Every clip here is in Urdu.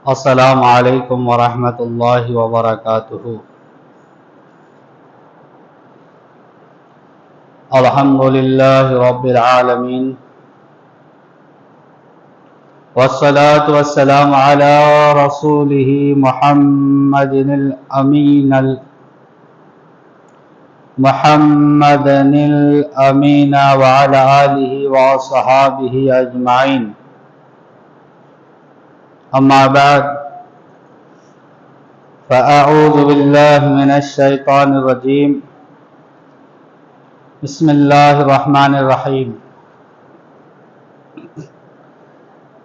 السلام علیکم ورحمۃ اللہ وبرکاتہ۔ الحمد للہ رب العالمین والصلاة والسلام علی رسولہ محمد الامین وعلی آلہ وصحابہ اجمعین، اما بعد فاعوذ باللہ من الشیطان الرجیم، بسم اللہ الرحمن الرحیم۔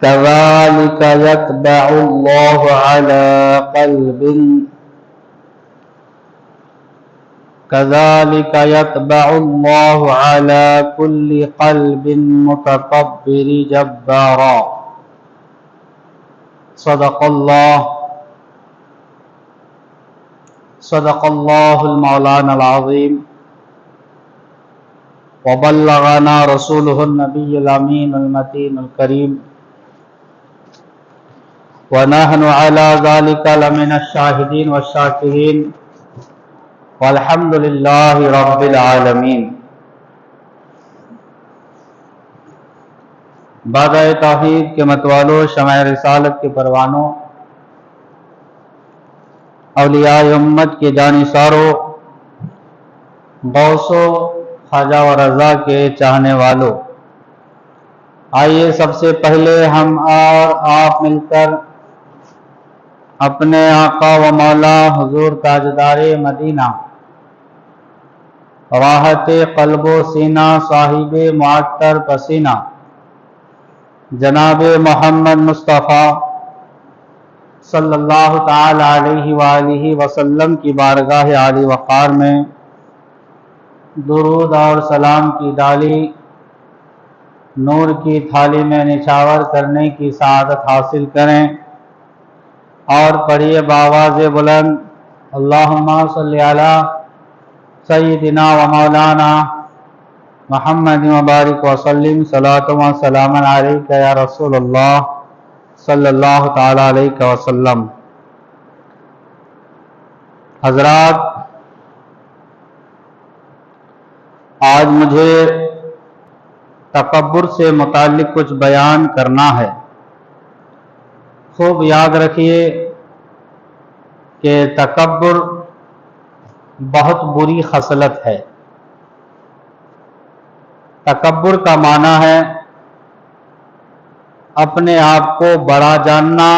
كذلك يطبع الله على كل قلب متكبر جبارا۔ صدق الله المولانا العظیم، وبلغنا رسوله النبی الامین المتین الکریم، ونحن على ذلك لمن الشاہدین والشاکرین، والحمد للہ رب العالمین۔ بادۂ توحید کے متوالو، شمع رسالت کے پروانوں، اولیاء امت کے جانثاروں، غوثوں، خواجہ و رضا کے چاہنے والوں، آئیے سب سے پہلے ہم اور آپ مل کر اپنے آقا و مولا حضور تاجدار مدینہ، راحت قلب و سینہ، صاحب معطر پسینہ، جناب محمد مصطفیٰ صلی اللہ تعالی علیہ وآلہ وسلم کی بارگاہ عالی وقار میں درود اور سلام کی ڈالی، نور کی تھالی میں نچھاور کرنے کی سعادت حاصل کریں، اور پڑھیے بآواز بلند، اللہم صلی علی سیدنا و مولانا محمد وبارک وسلم، صلاۃ و سلام علیک یا رسول اللہ صلی اللہ تعالی علیہ وسلم۔ حضرات، آج مجھے تکبر سے متعلق کچھ بیان کرنا ہے۔ خوب یاد رکھیے کہ تکبر بہت بری خصلت ہے۔ تکبر کا معنی ہے اپنے آپ کو بڑا جاننا،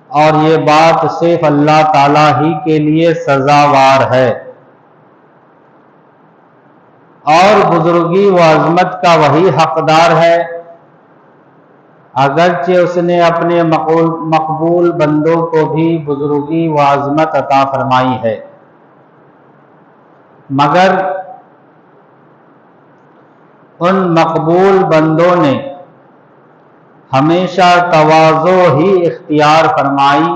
اور یہ بات صرف اللہ تعالیٰ ہی کے لیے سزاوار ہے، اور بزرگی و عظمت کا وہی حقدار ہے، اگرچہ اس نے اپنے مقبول بندوں کو بھی بزرگی و عظمت عطا فرمائی ہے، مگر ان مقبول بندوں نے ہمیشہ تواضع ہی اختیار فرمائی،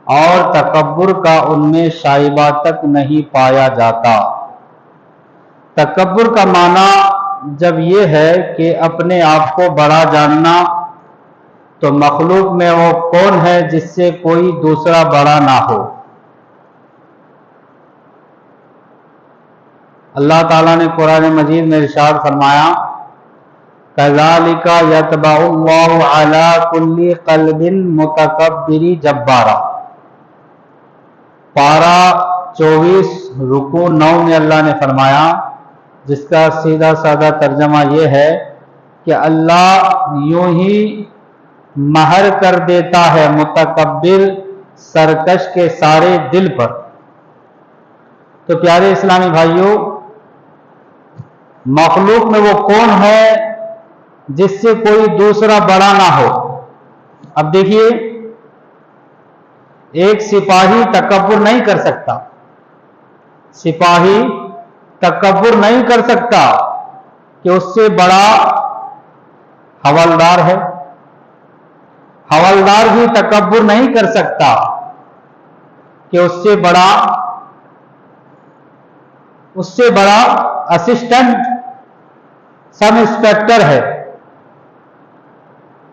اور تکبر کا ان میں شائبہ تک نہیں پایا جاتا۔ تکبر کا معنی جب یہ ہے کہ اپنے آپ کو بڑا جاننا، تو مخلوق میں وہ کون ہے جس سے کوئی دوسرا بڑا نہ ہو؟ اللہ تعالیٰ نے قرآن مجید میں ارشاد فرمایا، كَذَلِكَ يَطْبَعُ اللَّهُ عَلَى كُلِّ قَلْبٍ مُتَكَبِّرٍ جَبَّارٍ۔ پارہ 24 رکوع 9 میں اللہ نے فرمایا، جس کا سیدھا سادہ ترجمہ یہ ہے کہ اللہ یوں ہی مہر کر دیتا ہے متکبر سرکش کے سارے دل پر۔ تو پیارے اسلامی بھائیوں، مخلوق میں وہ کون ہے جس سے کوئی دوسرا بڑا نہ ہو؟ اب دیکھیے، ایک سپاہی تکبر نہیں کر سکتا، سپاہی تکبر نہیں کر سکتا کہ اس سے بڑا حوالدار ہے، حوالدار بھی تکبر نہیں کر سکتا کہ اس سے بڑا اسسٹنٹ سب انسپیکٹر ہے۔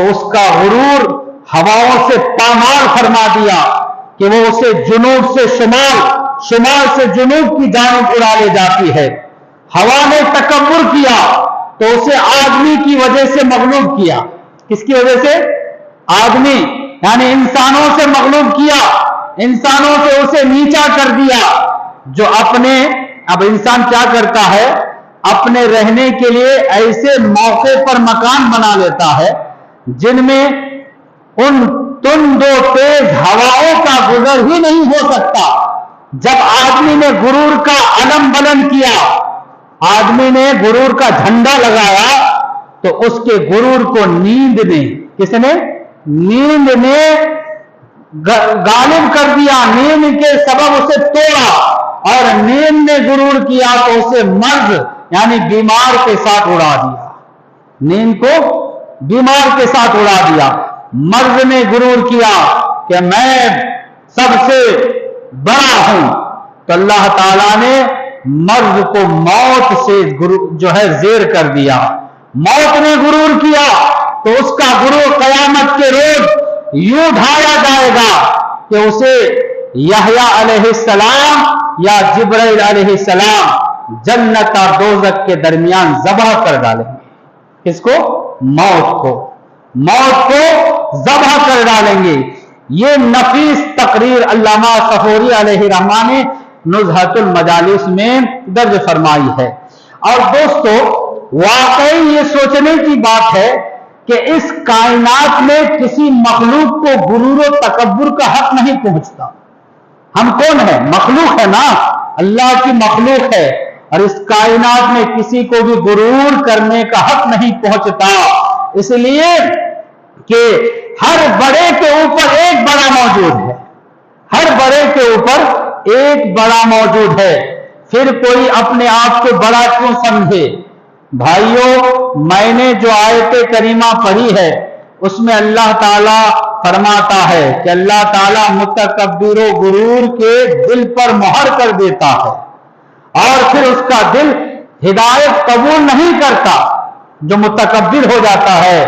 تو اس کا غرور ہواؤں سے پامال فرما دیا کہ وہ اسے جنوب سے شمال، شمال سے جنوب کی جانب اڑا لے جاتی ہے۔ ہوا نے تکبر کیا تو اسے آدمی کی وجہ سے مغلوب کیا۔ کس کی وجہ سے؟ آدمی، یعنی انسانوں سے مغلوب کیا، انسانوں سے اسے نیچا کر دیا۔ جو اپنے، اب انسان کیا کرتا ہے، اپنے رہنے کے لیے ایسے موقع پر مکان بنا لیتا ہے جن میں ان تند و تیز ہواؤں کا گزر ہی نہیں ہو سکتا۔ جب آدمی نے غرور کا علم بلند کیا، آدمی نے غرور کا جھنڈا لگایا، تو اس کے غرور کو نیند نے، کس نے؟ نیند نے غالب کر دیا، نیند کے سبب اسے توڑا، اور نیند نے غرور کیا تو اسے مرض یعنی بیمار کے ساتھ اڑا دیا۔ نیند کو بیمار کے ساتھ اڑا دیا۔ مرض نے غرور کیا کہ میں سب سے بڑا ہوں، تو اللہ تعالیٰ نے مرض کو موت سے جو ہے زیر کر دیا۔ موت نے غرور کیا تو اس کا غرور قیامت کے روز یوں ڈھایا جائے گا کہ اسے یحییٰ علیہ السلام یا جبرائیل علیہ السلام جنت اور دوزخ کے درمیان ذبح کر ڈالیں گے۔ کس کو؟ موت کو، موت کو ذبح کر ڈالیں گے۔ یہ نفیس تقریر علامہ سحوری علیہ رحمہ نے نزہۃ المجالس میں درج فرمائی ہے۔ اور دوستو، واقعی یہ سوچنے کی بات ہے کہ اس کائنات میں کسی مخلوق کو غرور و تکبر کا حق نہیں پہنچتا۔ ہم کون ہیں؟ مخلوق ہے نا، اللہ کی مخلوق ہے، اور اس کائنات میں کسی کو بھی غرور کرنے کا حق نہیں پہنچتا، اس لیے کہ ہر بڑے کے اوپر ایک بڑا موجود ہے، ہر بڑے کے اوپر ایک بڑا موجود ہے۔ پھر کوئی اپنے آپ کو بڑا کیوں سمجھے؟ بھائیوں، میں نے جو آیت کریمہ پڑھی ہے اس میں اللہ تعالیٰ فرماتا ہے کہ اللہ تعالیٰ متکبر و غرور کے دل پر مہر کر دیتا ہے، اور پھر اس کا دل ہدایت قبول نہیں کرتا۔ جو متکبر ہو جاتا ہے،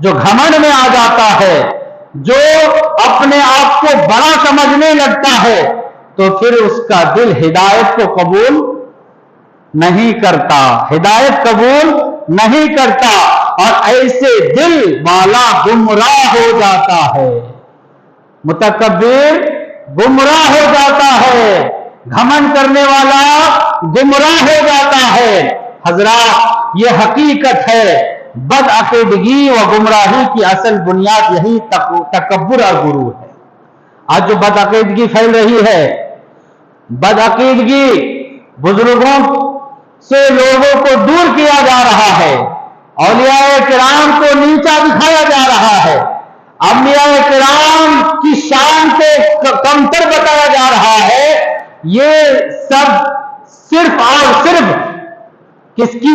جو گھمنڈ میں آ جاتا ہے، جو اپنے آپ کو بڑا سمجھنے لگتا ہے، تو پھر اس کا دل ہدایت کو قبول نہیں کرتا، ہدایت قبول نہیں کرتا، اور ایسے دل والا گمراہ ہو جاتا ہے۔ متکبر گمراہ ہو جاتا ہے، گھمنڈ کرنے والا گمراہ ہو جاتا ہے۔ حضرات، یہ حقیقت ہے، بد عقیدگی و گمراہی کی اصل بنیاد یہی تکبر اور غرور ہے۔ آج جو بد عقیدگی پھیل رہی ہے، بد عقیدگی، بزرگوں سے لوگوں کو دور کیا جا رہا ہے، اولیاء کرام کو نیچا دکھایا جا رہا ہے، انبیاء کرام کی شان سے کمتر بتایا جا رہا ہے، یہ سب صرف اور صرف کس کی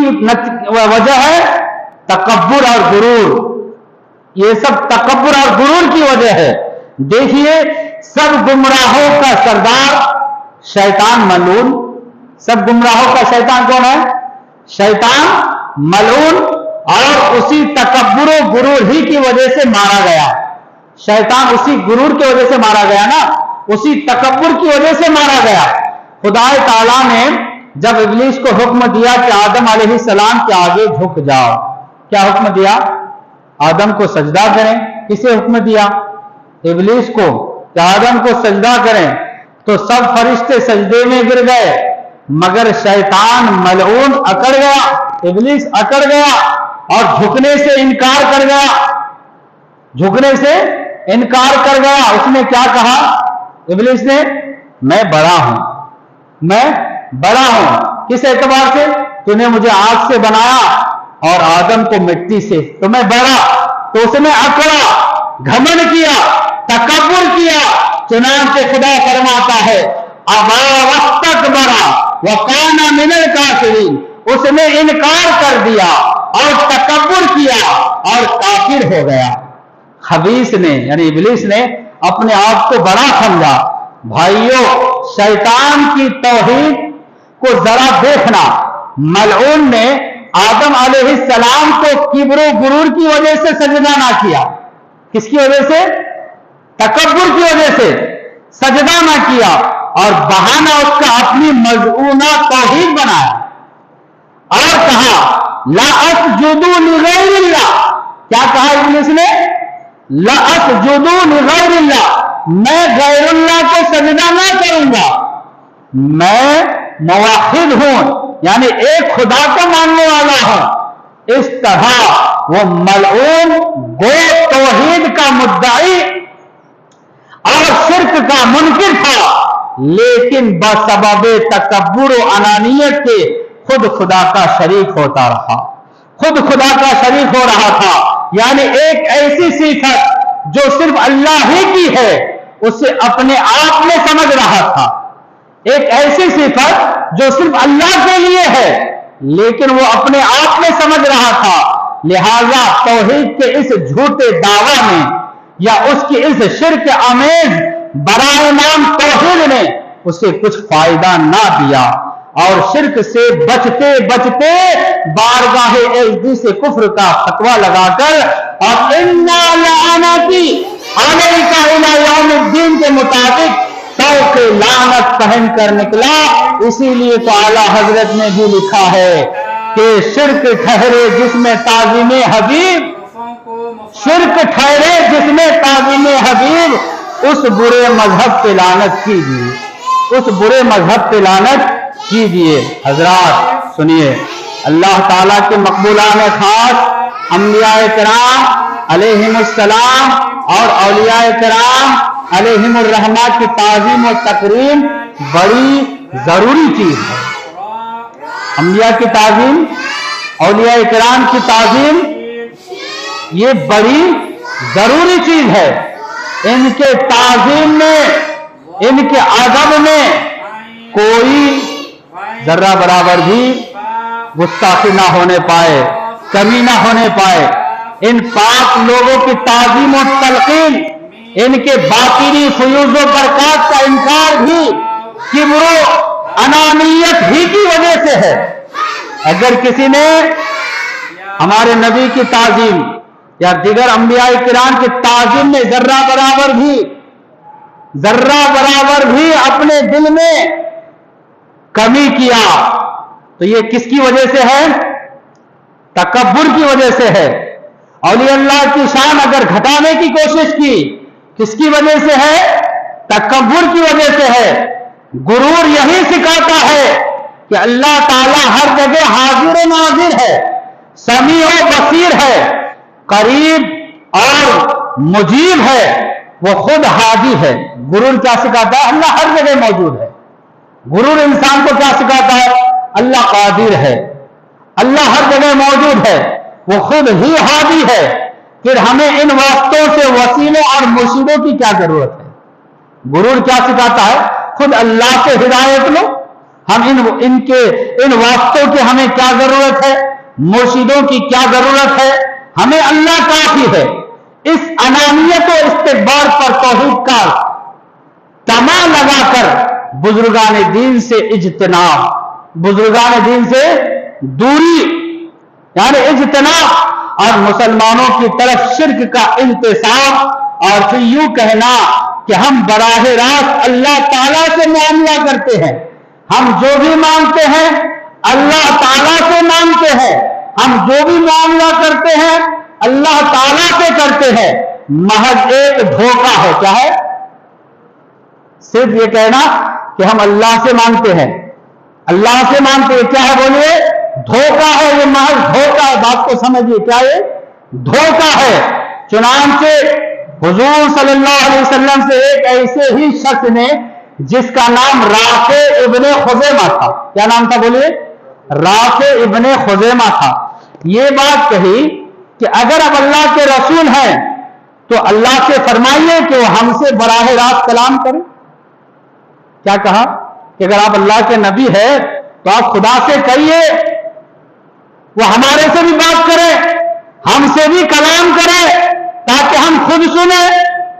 وجہ ہے؟ تکبر اور غرور۔ یہ سب تکبر اور غرور کی وجہ ہے۔ دیکھیے، سب گمراہوں کا سردار شیطان ملعون، سب گمراہوں کا شیطان کون ہے؟ شیطان ملعون، اور اسی تکبر و غرور ہی کی وجہ سے مارا گیا۔ شیطان اسی غرور کی وجہ سے مارا گیا نا، اسی تکبر کی وجہ سے مارا گیا۔ خدا تعالیٰ نے جب ابلیس کو حکم دیا کہ آدم علیہ السلام کے آگے جھک جاؤ، کیا حکم دیا؟ آدم کو سجدہ کریں۔ کسے حکم دیا؟ ابلیس کو، کہ آدم کو سجدہ کریں، تو سب فرشتے سجدے میں گر گئے، مگر شیطان ملعون اکڑ گیا، ابلیس اکڑ گیا اور جھکنے سے انکار کر گیا، جھکنے سے انکار کر گیا۔ اس نے کیا کہا؟ ابلیس نے، میں بڑا ہوں، میں بڑا ہوں۔ کس اعتبار سے؟ تو نے مجھے آگ سے بنایا اور آدم کو مٹی سے، تو میں بڑا۔ تو اس نے اکڑا، گھمنڈ کیا، تکبر کیا۔ چنانچہ خدا فرماتا ہے ابا واستکبر وکان من الکافرین، اس نے انکار کر دیا اور تکبر کیا اور کافر ہو گیا۔ خبیث نے یعنی ابلیس نے اپنے آپ کو بڑا سمجھا۔ بھائیوں، شیطان کی توہین کو ذرا دیکھنا، ملعون نے آدم علیہ السلام کو کبر و غرور کی وجہ سے سجدہ نہ کیا. کس کی وجہ سے؟ تکبر کی وجہ سے سجدہ نہ کیا اور بہانہ اس کا اپنی مذعونہ توحید بنایا اور کہا لا اسجد لغیر اللہ. کیا کہا ابلیس نے؟ لا اسجد لغیر اللہ، میں غیر اللہ کو سجدہ نہ کروں گا، میں موحد ہوں یعنی ایک خدا کو ماننے والا ہوں. اس طرح وہ ملعون گو توحید کا مدعی اور شرک کا منکر تھا، لیکن بسبب تکبر و انانیت کے خود خدا کا شریک ہوتا رہا، خود خدا کا شریک ہو رہا تھا. یعنی ایک ایسی صفت جو صرف اللہ ہی کی ہے اسے اپنے آپ میں سمجھ رہا تھا، ایک ایسی صفت جو صرف اللہ کے لیے ہے لیکن وہ اپنے آپ میں سمجھ رہا تھا. لہذا توحید کے اس جھوٹے دعویٰ میں یا اس کی اس شرک آمیز برائے نام توحید نے اسے کچھ فائدہ نہ دیا اور شرک سے بچتے بچتے بارگاہ الہی سے کفر کا فتویٰ لگا کر اور انا لعنتی علیک الی یوم الدین کے مطابق توق لعنت پہن کر نکلا. اسی لیے تو اعلیٰ حضرت نے بھی لکھا ہے کہ شرک ٹھہرے جس میں تعظیم حبیب، شرک ٹھہرے جس میں تعظیم حبیب، اس برے مذہب پہ لعنت کیجیے، اس برے مذہب پہ لعنت کیجیے. حضرات سنیے، اللہ تعالیٰ کے مقبولان خاص انبیاء کرام علیہم السلام اور اولیاء کرام علیہم الرحمہ کی تعظیم و تکریم بڑی ضروری چیز ہے. انبیاء کی تعظیم، اولیاء کرام کی تعظیم یہ بڑی ضروری چیز ہے. ان کے تعظیم میں، ان کے ادب میں کوئی ذرہ برابر بھی گستاخی نہ ہونے پائے، کمی نہ ہونے پائے. ان پاک لوگوں کی تعظیم و تلقین، ان کے باطنی فیوز و برکات کا انکار بھی کبر و انانیت ہی کی وجہ سے ہے. اگر کسی نے ہمارے نبی کی تعظیم یا دیگر انبیاء کرام کی تعظیم میں ذرہ برابر بھی اپنے دل میں کمی کیا تو یہ کس کی وجہ سے ہے؟ تکبر کی وجہ سے ہے. اولیاء اللہ کی شان اگر گھٹانے کی کوشش کی کس کی وجہ سے ہے؟ تکبر کی وجہ سے ہے. غرور یہی سکھاتا ہے کہ اللہ تعالیٰ ہر جگہ حاضر و ناظر ہے، سمیع و بصیر ہے، قریب اور مجیب ہے، وہ خود ہادی ہے. غرور کیا سکھاتا ہے؟ اللہ ہر جگہ موجود ہے. غرور انسان کو کیا سکھاتا ہے؟ اللہ قادر ہے، اللہ ہر جگہ موجود ہے، وہ خود ہی ہادی ہے. پھر ہمیں ان واسطوں سے وسیلوں اور مرشدوں کی کیا ضرورت ہے؟ غرور کیا سکھاتا ہے؟ خود اللہ سے ہدایت لو. ہم ان واسطوں کی ہمیں کیا ضرورت ہے؟ مرشدوں کی کیا ضرورت ہے؟ ہمیں اللہ کافی ہے. اس انانیت و استکبار پر توحید کا تما لگا کر بزرگان دین سے اجتناب، بزرگان دین سے دوری یعنی اجتناب اور مسلمانوں کی طرف شرک کا انتصاب اور پھر یوں کہنا کہ ہم براہ راست اللہ تعالیٰ سے معاملہ کرتے ہیں، ہم جو بھی مانگتے ہیں اللہ تعالیٰ سے مانگتے ہیں، ہم جو بھی معاملہ کرتے ہیں اللہ تعالیٰ سے کرتے ہیں. محض ایک دھوکہ ہے. کیا ہے؟ صرف یہ کہنا کہ ہم اللہ سے مانگتے ہیں، اللہ سے مانگتے ہیں. کیا ہے بولیے؟ دھوکہ ہے. یہ محض دھوکہ ہے. بات کو سمجھیے، کیا یہ دھوکہ ہے. چنانچہ حضور صلی اللہ علیہ وسلم سے ایک ایسے ہی شخص نے جس کا نام رافع ابن خزیمہ تھا. کیا نام تھا بولیے؟ رافع ابن خزیمہ تھا. یہ بات کہی کہ اگر اب اللہ کے رسول ہیں تو اللہ سے فرمائیے کہ وہ ہم سے براہ راست کلام کریں. کیا کہا کہ اگر آپ اللہ کے نبی ہیں تو آپ خدا سے کہیے وہ ہمارے سے بھی بات کرے، ہم سے بھی کلام کرے تاکہ ہم خود سنیں.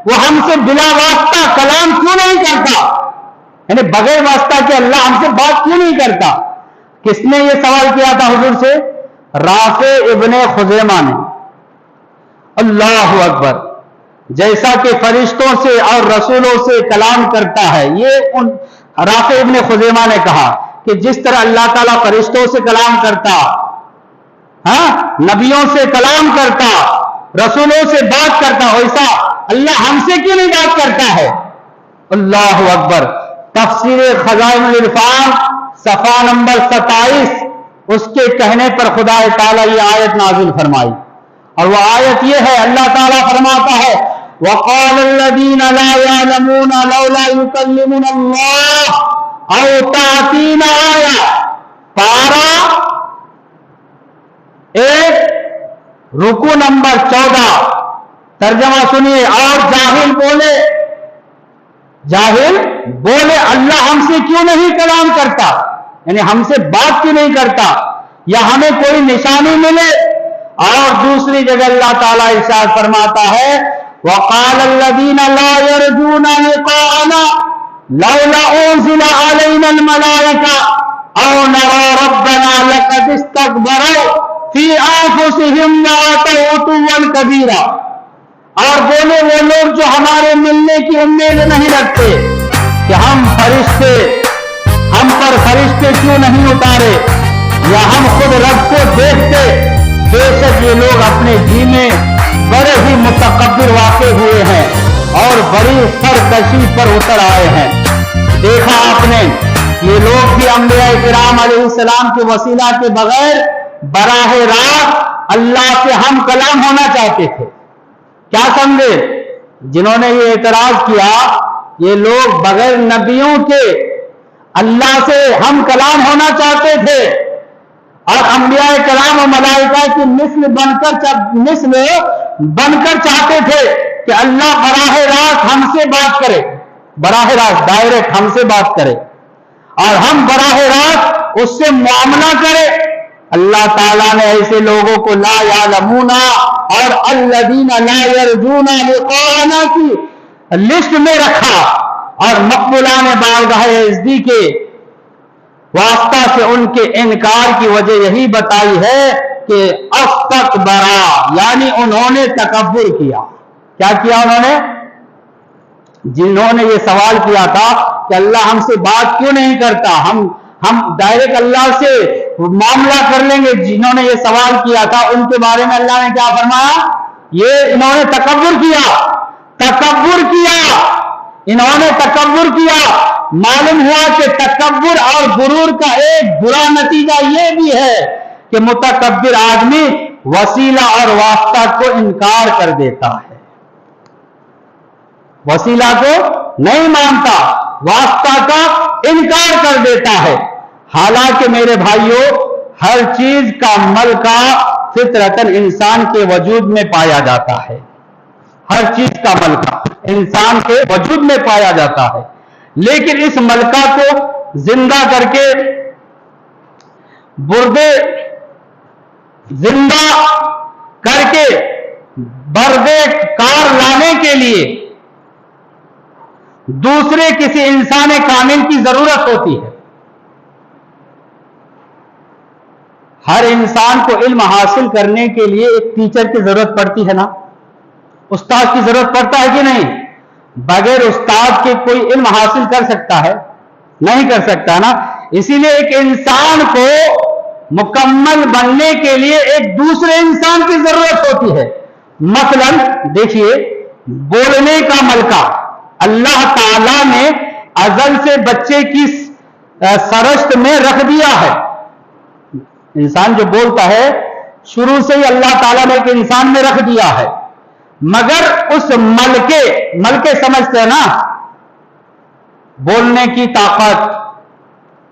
وہ ہم سے بلا واسطہ کلام کیوں نہیں کرتا؟ یعنی بغیر واسطہ کہ اللہ ہم سے بات کیوں نہیں کرتا؟ کس نے یہ سوال کیا تھا حضور سے؟ رافع ابن خزیمہ نے. اللہ اکبر. جیسا کہ فرشتوں سے اور رسولوں سے کلام کرتا ہے, یہ رافع ابن خزیمہ نے کہا کہ جس طرح اللہ تعالیٰ فرشتوں سے کلام کرتا, نبیوں سے کلام کرتا, رسولوں سے بات کرتا, ویسا اللہ ہم سے کیوں نہیں بات کرتا ہے؟ اللہ اکبر. تفسیر خزائن العرفان صفحہ نمبر 27, اس کے کہنے پر خدا تعالیٰ یہ آیت نازل فرمائی, اور وہ آیت یہ ہے, اللہ تعالیٰ فرماتا ہے وَقَالَ الَّذِينَ لَا يَعْلَمُونَ لَوْلَا يُكَلِّمُنَ اللَّهُ أَوْ تَأْتِينَ آیَةٌ. پارہ 1 رکوع نمبر 14. ترجمہ سنیے. اور جاہل بولے اللہ ہم سے کیوں نہیں کلام کرتا, یعنی ہم سے بات کیوں نہیں کرتا, یا ہمیں کوئی نشانی ملے. اور دوسری جگہ اللہ تعالیٰ ارشاد فرماتا ہے وَقَالَ الَّذِينَ لَا يَرْجُونَ لِقَاءَنَا لَوْلَا أُنزِلَ عَلَيْنَا الْمَلَائِكَةُ أَوْ نَرَىٰ رَبَّنَا لَقَدِ اسْتَكْبَرُوا فِي أَنفُسِهِمْ وَعَتَوْا عُتُوًّا كَبِيرًا. اور بولے وہ لوگ جو ہمارے ملنے کی امید نہیں رکھتے کہ ہم پر فرشتے کیوں نہیں اتارے, یا ہم خود رب کو دیکھتے. بے شک یہ لوگ اپنے جی میں بڑے ہی متکبر واقع ہوئے ہیں اور بڑی سرکشی پر اتر آئے ہیں. دیکھا آپ نے, یہ لوگ بھی انبیاء کرام علیہ السلام کے وسیلہ کے بغیر براہ راست اللہ سے ہم کلام ہونا چاہتے تھے. کیا سمجھے؟ جنہوں نے یہ اعتراض کیا, یہ لوگ بغیر نبیوں کے اللہ سے ہم کلام ہونا چاہتے تھے, اور انبیاء کرام و ملائکہ کی مثل بن کر چاہتے تھے کہ اللہ براہ راست ہم سے بات کرے, براہ راست ڈائریکٹ ہم سے بات کرے, اور ہم براہ راست اس سے معاملہ کرے. اللہ تعالیٰ نے ایسے لوگوں کو لا یعلمون اور الذین لا یرجون لقاءنا کی لسٹ میں رکھا, اور مقبولان بارگاہ عزتی کے واسطہ سے ان کے انکار کی وجہ یہی بتائی ہے کہ استکبرا, یعنی انہوں نے تکبر کیا. کیا کیا انہوں نے؟ جنہوں نے یہ سوال کیا تھا کہ اللہ ہم سے بات کیوں نہیں کرتا, ہم ڈائریکٹ اللہ سے معاملہ کر لیں گے, جنہوں نے یہ سوال کیا تھا ان کے بارے میں اللہ نے کیا فرمایا؟ یہ انہوں نے تکبر کیا, انہوں نے تکبر کیا. معلوم ہوا کہ تکبر اور غرور کا ایک برا نتیجہ یہ بھی ہے کہ متکبر آدمی وسیلہ اور واسطہ کو انکار کر دیتا ہے, وسیلہ کو نہیں مانتا, واسطہ کا انکار کر دیتا ہے. حالانکہ میرے بھائیوں, ہر چیز کا ملکہ فطرتاً انسان کے وجود میں پایا جاتا ہے, ہر چیز کا ملکہ انسان کے وجود میں پایا جاتا ہے, لیکن اس ملکہ کو زندہ کر کے بردے کار لانے کے لیے دوسرے کسی انسان کامل کی ضرورت ہوتی ہے. ہر انسان کو علم حاصل کرنے کے لیے ایک ٹیچر کی ضرورت پڑتی ہے نا, استاد کی ضرورت پڑتا ہے کہ نہیں؟ بغیر استاد کے کوئی علم حاصل کر سکتا ہے؟ نہیں کر سکتا نا. اسی لیے ایک انسان کو مکمل بننے کے لیے ایک دوسرے انسان کی ضرورت ہوتی ہے. مثلا دیکھیے, بولنے کا ملکہ اللہ تعالی نے ازل سے بچے کی سرشت میں رکھ دیا ہے. انسان جو بولتا ہے شروع سے ہی اللہ تعالیٰ نے ایک انسان میں رکھ دیا ہے, مگر اس ملکے سمجھتے ہیں نا, بولنے کی طاقت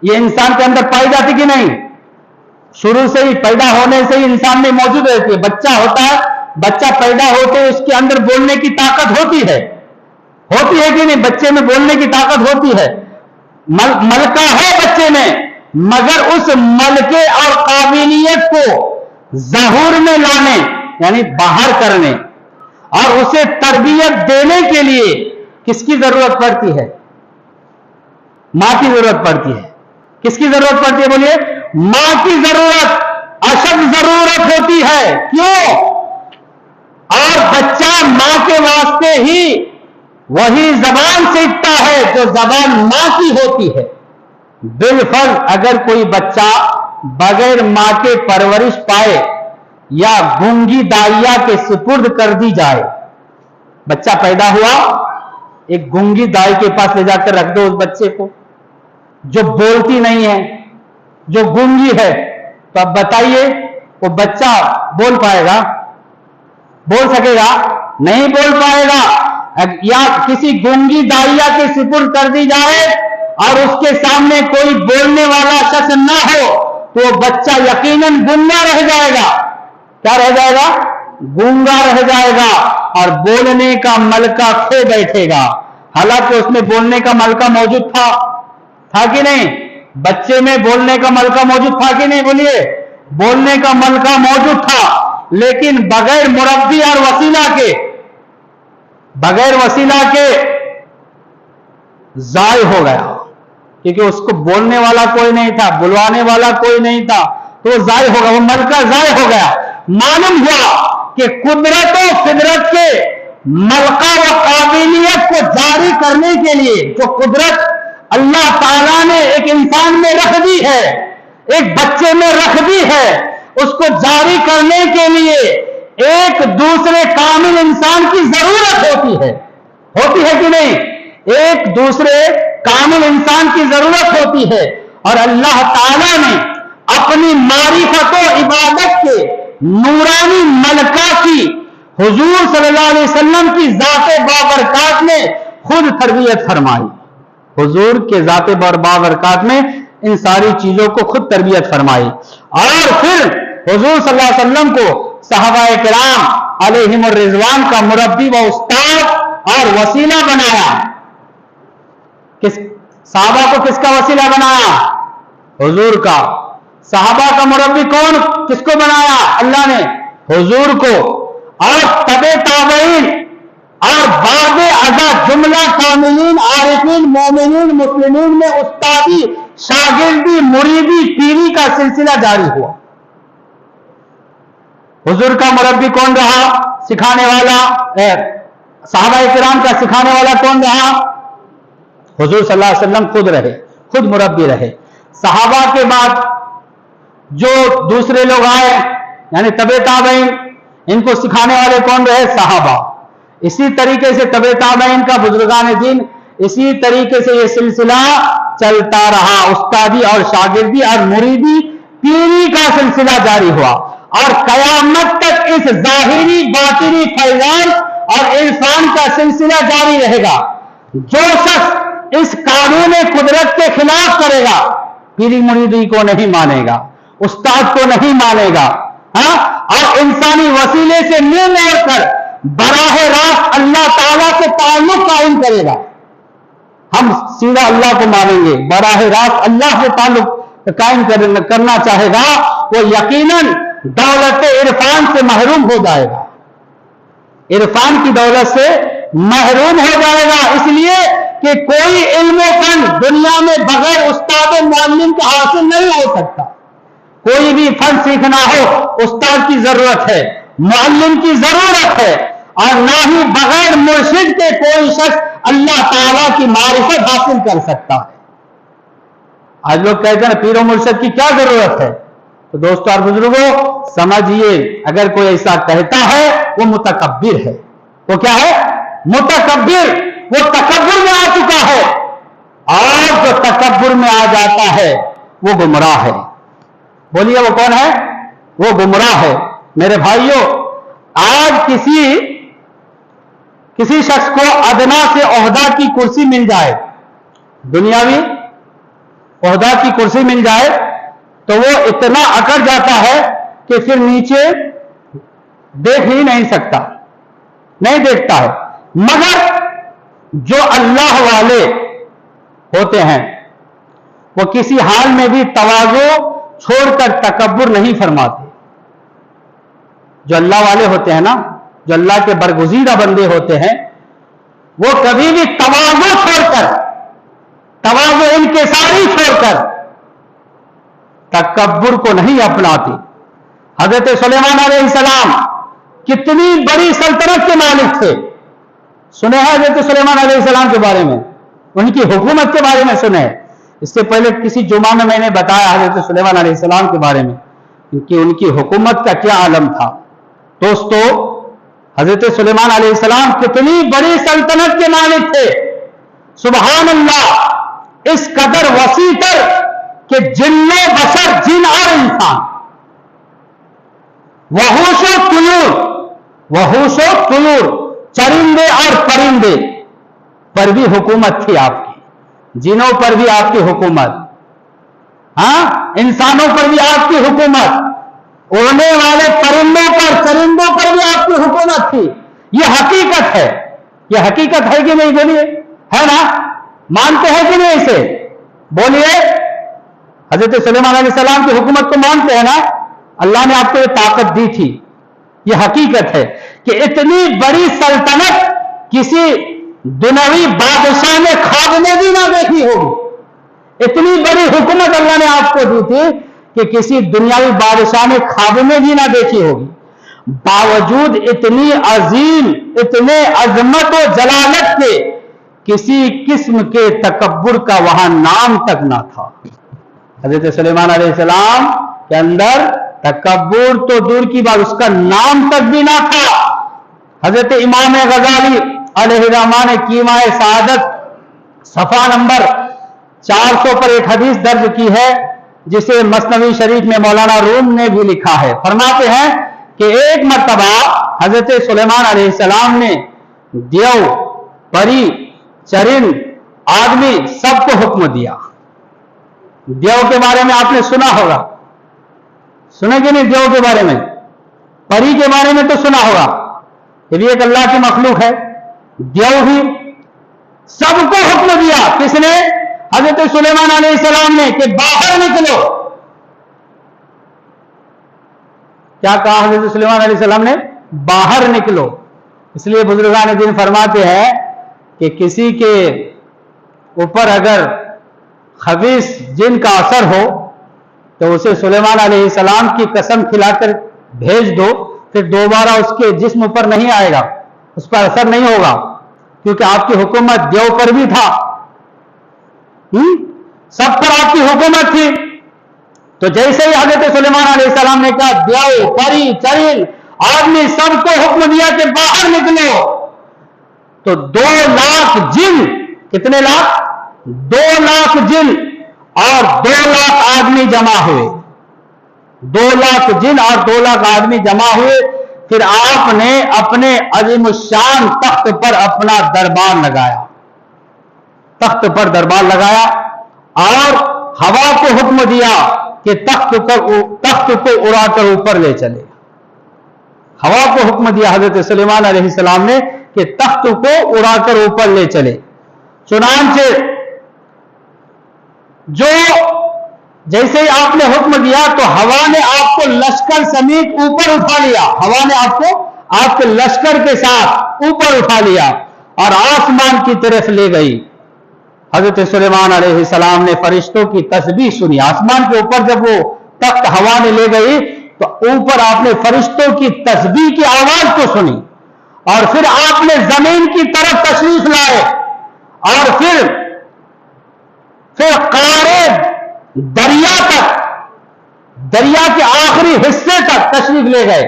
یہ انسان کے اندر پائی جاتی کہ نہیں؟ شروع سے ہی, پیدا ہونے سے ہی انسان میں موجود رہتی ہے. بچہ ہوتا ہے, بچہ پیدا ہوتے اس کے اندر بولنے کی طاقت ہوتی ہے کہ نہیں؟ بچے میں بولنے کی طاقت ہوتی ہے, ملکہ ہے بچے میں, مگر اس ملکے اور قابلیت کو ظہور میں لانے یعنی باہر کرنے اور اسے تربیت دینے کے لیے کس کی ضرورت پڑتی ہے؟ ماں کی ضرورت پڑتی ہے. کس کی ضرورت پڑتی ہے بولیے؟ ماں کی ضرورت. اشد ضرورت ہوتی ہے. کیوں؟ اور بچہ ماں کے واسطے ہی وہی زبان سیکھتا ہے جو زبان ماں کی ہوتی ہے. بالفرض اگر کوئی بچہ بغیر ماں کے پرورش پائے یا گونگی دائیا کے سپرد کر دی جائے، بچہ پیدا ہوا ایک گونگی دائی کے پاس لے جا کر رکھ دو اس بچے کو جو بولتی نہیں ہے، جو گونگی ہے، تو اب بتائیے وہ بچہ بول پائے گا؟ بول سکے گا؟ نہیں بول پائے گا. یا کسی گونگی دائیا کے سپرد کر دی جائے اور اس کے سامنے کوئی بولنے والا شخص نہ ہو تو وہ بچہ یقیناً گونگا رہ جائے گا. کیا رہ جائے گا؟ گونگا رہ جائے گا اور بولنے کا ملکہ کھو بیٹھے گا. حالانکہ اس میں بولنے کا ملکہ موجود تھا کہ نہیں؟ بچے میں بولنے کا ملکہ موجود تھا کہ نہیں؟ بولیے. بولنے کا ملکہ موجود تھا، لیکن بغیر مربی اور وسیلہ کے، بغیر وسیلہ کے ضائع ہو گیا، کیونکہ اس کو بولنے والا کوئی نہیں تھا، بلوانے والا کوئی نہیں تھا، تو وہ ضائع ہو گیا، وہ ملکہ ضائع ہو گیا. معلوم ہوا کہ قدرت و فطرت کے ملکہ و قابلیت کو جاری کرنے کے لیے جو قدرت اللہ تعالیٰ نے ایک انسان میں رکھ دی ہے، ایک بچے میں رکھ دی ہے، اس کو جاری کرنے کے لیے ایک دوسرے کامل انسان کی ضرورت ہوتی ہے کہ نہیں؟ ایک دوسرے کامل انسان کی ضرورت ہوتی ہے. اور اللہ تعالیٰ نے اپنی معرفت و عبادت کے نورانی ملکہ کی حضور صلی اللہ علیہ وسلم کی ذات بابرکات میں خود تربیت فرمائی. حضور کے ذات بابرکات میں ان ساری چیزوں کو خود تربیت فرمائی، اور پھر حضور صلی اللہ علیہ وسلم کو صحابہ کرام علیہم الرضوان کا مربی و استاد اور وسیلہ بنایا. صحابہ کو کس کا وسیلہ بنایا؟ حضور کا. صحابہ کا مربی کون؟ کس کو بنایا؟ اللہ نے. حضور کو. اور تبع تابعین اور بعد ازا جملہ کاملین عارفین مومنین مسلمین میں استادی، شاگردی، مریدی، پیری کا سلسلہ جاری ہوا. حضور کا مربی کون رہا؟ سکھانے والا. صحابہ کرام کا سکھانے والا کون رہا؟ حضور صلی اللہ علیہ وسلم خود رہے، خود مربی رہے. صحابہ کے بعد جو دوسرے لوگ آئے یعنی تبع تابعین، ان کو سکھانے والے کون رہے؟ صحابہ. اسی طریقے سے تبع تابعین کا بزرگان دین، اسی طریقے سے یہ سلسلہ چلتا رہا. استادی اور شاگردی اور مریدی پیری کا سلسلہ جاری ہوا، اور قیامت تک اس ظاہری باطنی فیضان اور عرفان کا سلسلہ جاری رہے گا. جو شخص اس قانون قدرت کے خلاف کرے گا پیری مریدی کو نہیں مانے گا، استاد کو نہیں مانے گا، اور انسانی وسیلے سے منہ موڑ کر براہ راست اللہ تعالیٰ سے تعلق قائم کرے گا. ہم سیدھا اللہ کو مانیں گے، براہ راست اللہ سے تعلق قائم کرنا چاہے گا، وہ یقیناً دولت عرفان سے محروم ہو جائے گا، عرفان کی دولت سے محروم ہو جائے گا. اس لیے کہ کوئی علم و فن دنیا میں بغیر استاد و معلم کے حاصل نہیں ہو سکتا. کوئی بھی فن سیکھنا ہو استاد کی ضرورت ہے، معلم کی ضرورت ہے، اور نہ ہی بغیر مرشد کے کوئی شخص اللہ تعالیٰ کی معرفت حاصل کر سکتا ہے. آج لوگ کہتے ہیں پیر و مرشد کی کیا ضرورت ہے؟ تو دوستو اور بزرگوں سمجھیے، اگر کوئی ایسا کہتا ہے وہ متکبر ہے. وہ کیا ہے؟ متکبر. وہ تکبر میں آ چکا ہے، اور جو تکبر میں آ جاتا ہے وہ گمراہ ہے. بولیے وہ کون ہے؟ وہ گمراہ ہے. میرے بھائیوں، آج کسی شخص کو ادنا سے عہدہ کی کرسی مل جائے، دنیاوی عہدہ کی کرسی مل جائے، تو وہ اتنا اکڑ جاتا ہے کہ پھر نیچے دیکھ ہی نہیں سکتا، نہیں دیکھتا ہے. مگر جو اللہ والے ہوتے ہیں وہ کسی حال میں بھی تواضع چھوڑ کر تکبر نہیں فرماتے. جو اللہ والے ہوتے ہیں نا، جو اللہ کے برگزیدہ بندے ہوتے ہیں، وہ کبھی بھی تواضع چھوڑ کر، تواضع انکساری چھوڑ کر تکبر کو نہیں اپناتے. حضرت سلیمان علیہ السلام کتنی بڑی سلطنت کے مالک تھے. سنے ہیں حضرت سلیمان علیہ السلام کے بارے میں, ان کی حکومت کے بارے میں سنے. اس سے پہلے کسی جمعہ میں نے بتایا حضرت سلیمان علیہ السلام کے بارے میں کہ ان کی حکومت کا کیا عالم تھا. دوستو, حضرت سلیمان علیہ السلام کتنی بڑی سلطنت کے مالک تھے. سبحان اللہ, اس قدر وسیع تر کہ جن و بشر, جن اور انسان, وحوش و طیور, چرندے اور پرندے پر بھی حکومت تھی آپ کی, جنوں پر بھی آپ کی حکومت, ہاں انسانوں پر بھی آپ کی حکومت, اڑنے والے پرندوں پر, چرندوں پر بھی آپ کی حکومت تھی. یہ حقیقت ہے, یہ حقیقت ہے کہ نہیں؟ بولیے, ہے نا؟ مانتے ہیں کہ نہیں اسے؟ بولیے. حضرت سلیمان علیہ السلام کی حکومت کو مانتے ہیں نا؟ اللہ نے آپ کو یہ طاقت دی تھی. یہ حقیقت ہے کہ اتنی بڑی سلطنت کسی دنیاوی بادشاہ نے خواب میں بھی نہ دیکھی ہوگی. اتنی بڑی حکومت اللہ نے آپ کو دی تھی کہ کسی دنیاوی بادشاہ نے خواب میں بھی نہ دیکھی ہوگی. باوجود اتنی عظیم, اتنے عظمت و جلالت کے کسی قسم کے تکبر کا وہاں نام تک نہ تھا. حضرت سلیمان علیہ السلام کے اندر تکبر تو دور کی بات, اس کا نام تک بھی نہ تھا. حضرت امام غزالی علیہ الرحمہ نے کیمائے سعادت صفحہ نمبر 400 پر ایک حدیث درج کی ہے جسے مثنوی شریف میں مولانا روم نے بھی لکھا ہے. فرماتے ہیں کہ ایک مرتبہ حضرت سلیمان علیہ السلام نے دیو, پری, چرند, آدمی سب کو حکم دیا. دیو کے بارے میں آپ نے سنا ہوگا, سنے کہ نہیں؟ دیو کے بارے میں, پری کے بارے میں تو سنا ہوگا, یہ بھی ایک اللہ کی مخلوق ہے. دیو بھی سب کو حکم دیا. کس نے؟ حضرت سلیمان علیہ السلام نے, کہ باہر نکلو. کیا کہا حضرت سلیمان علیہ السلام نے؟ باہر نکلو. اس لیے بزرگان دین فرماتے ہیں کہ کسی کے اوپر اگر خبیث جن کا اثر ہو تو اسے سلیمان علیہ السلام کی قسم کھلا کر بھیج دو, پھر دوبارہ اس کے جسم پر نہیں آئے گا, اس پر اثر نہیں ہوگا, کیونکہ آپ کی حکومت دیو پر بھی تھا, سب پر آپ کی حکومت تھی. تو جیسے ہی حضرت سلیمان علیہ السلام نے کہا دیو, پری, چرند, آدمی سب کو حکم دیا کہ باہر نکلو, تو 2 لاکھ جن, کتنے لاکھ؟ 2 لاکھ جن اور 2 لاکھ آدمی جمع ہوئے. 2 لاکھ جن اور 2 لاکھ آدمی جمع ہوئے. پھر آپ نے اپنے عظیم الشان تخت پر اپنا دربار لگایا, تخت پر دربار لگایا اور ہوا کو حکم دیا کہ تخت کو اڑا کر اوپر لے چلے. ہوا کو حکم دیا حضرت سلیمان علیہ السلام نے کہ تخت کو اڑا کر اوپر لے چلے. چنانچہ جو جیسے ہی آپ نے حکم دیا تو ہوا نے آپ کو لشکر سمیت اوپر اٹھا لیا. ہوا نے آپ کو آپ کے لشکر کے ساتھ اوپر اٹھا لیا اور آسمان کی طرف لے گئی. حضرت سلیمان علیہ السلام نے فرشتوں کی تسبیح سنی. آسمان کے اوپر جب وہ تخت ہوا نے لے گئی تو اوپر آپ نے فرشتوں کی تسبیح کی آواز کو سنی, اور پھر آپ نے زمین کی طرف تشریف لائے اور پھر قارے دریا تک, دریا کے آخری حصے تک تشریف لے گئے,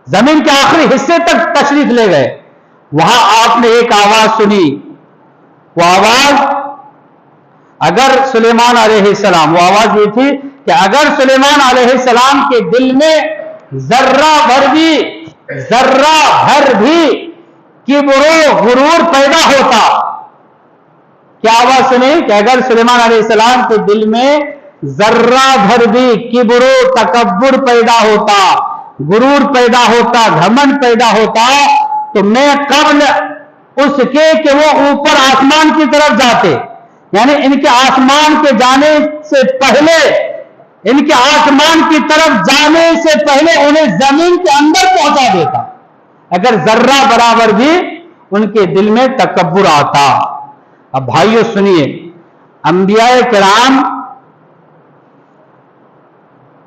زمین کے آخری حصے تک تشریف لے گئے. وہاں آپ نے ایک آواز سنی. وہ آواز اگر سلیمان علیہ السلام, وہ آواز یہ تھی کہ اگر سلیمان علیہ السلام کے دل میں ذرہ بھر بھی کبر و غرور پیدا ہوتا. کیا آواز سنی؟ کہ اگر سلیمان علیہ السلام کے دل میں ذرہ بھر بھی کبر و تکبر پیدا ہوتا, غرور پیدا ہوتا, گھمنڈ پیدا ہوتا, تو میں قبل اس کے کہ وہ اوپر آسمان کی طرف جاتے, یعنی ان کے آسمان کے جانے سے پہلے, ان کے آسمان کی طرف جانے سے پہلے انہیں زمین کے اندر پہنچا دیتا, اگر ذرہ برابر بھی ان کے دل میں تکبر آتا. اب بھائیو سنیے,